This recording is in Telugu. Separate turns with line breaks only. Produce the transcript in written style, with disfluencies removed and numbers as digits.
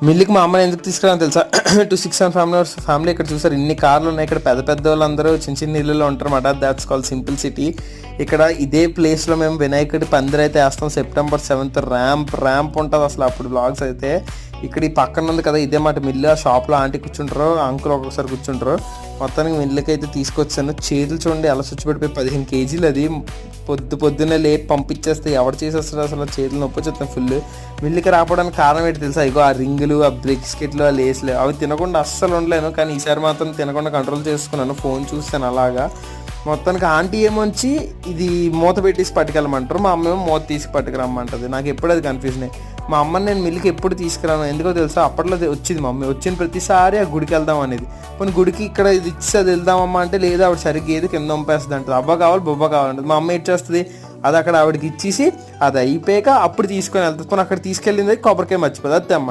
మిల్లుకి మా అమ్మని ఎందుకు తీసుకురాని తెలుసా? 2 6 ఫ్యామిలీ ఇక్కడ చూసారు ఇన్ని కార్లు ఉన్నాయి. ఇక్కడ పెద్ద పెద్ద వాళ్ళందరూ చిన్న చిన్న ఇల్లులో ఉంటారన్నమాట. That's call simple city. ఇక్కడ ఇదే ప్లేస్లో మేము వినాయకుడి పందిరి అయితే వేస్తాం. September 7th ర్యాంప్ ఉంటుంది అసలు. అప్పుడు బ్లాగ్స్ అయితే ఇక్కడ ఈ పక్కన ఉంది కదా, ఇదే మాట మిల్లు. ఆ షాప్లో ఆంటీ కూర్చుంటారు, అంకుల్ ఒక్కొక్కసారి కూర్చుంటారు. మొత్తానికి మిల్లుకి అయితే తీసుకొచ్చాను. చేతులు చూడండి ఎలా స్విచ్పడిపోయి 15 kgs అది. పొద్దున్నే లేపి పంపించేస్తే ఎవరు చేసేస్తారు అసలు? చేతులు నొప్పి వచ్చేస్తాను ఫుల్. మిల్లుకి రావడానికి కారణం ఏంటి తెలుసా? ఇగో ఆ రింగులు, ఆ బిస్కెట్లు, ఆ లేస్లు అవి తినకుండా అస్సలు ఉండలేను. కానీ ఈసారి మాత్రం తినకుండా కంట్రోల్ చేసుకున్నాను. ఫోన్ చూస్తాను అలాగా. మొత్తానికి ఆంటీ ఏమొచ్చి ఇది మూత పెట్టేసి పట్టుకెళ్ళమంటారు, మా అమ్మ ఏమో మూత తీసి పట్టుకురమ్మంటుంది. నాకు ఎప్పుడు అది కన్ఫ్యూజన్. మా అమ్మని నేను మిల్లుకి ఎప్పుడు తీసుకురాను, ఎందుకో తెలుసా? అప్పట్లో వచ్చింది మా అమ్మ, వచ్చిన ప్రతిసారి ఆ గుడికి వెళ్దాం అనేది. కొన్ని గుడికి ఇక్కడ ఇది ఇచ్చి అది వెళ్దామమ్మా అంటే లేదు, ఆవిడ సరిగ్గా ఏది కింద పంపేస్తుంది అంటుంది. అబ్బా కావాలి బొబ్బ కావాలంటుంది. మా అమ్మ ఏం చేస్తుంది, అది అక్కడ ఆవిడకి ఇచ్చేసి అది అయిపోయాక అప్పుడు తీసుకొని వెళ్తుంది. కొన్ని అక్కడ తీసుకెళ్ళింది కొబ్బరికాయ మర్చిపోతుంది, అది తెమ్మ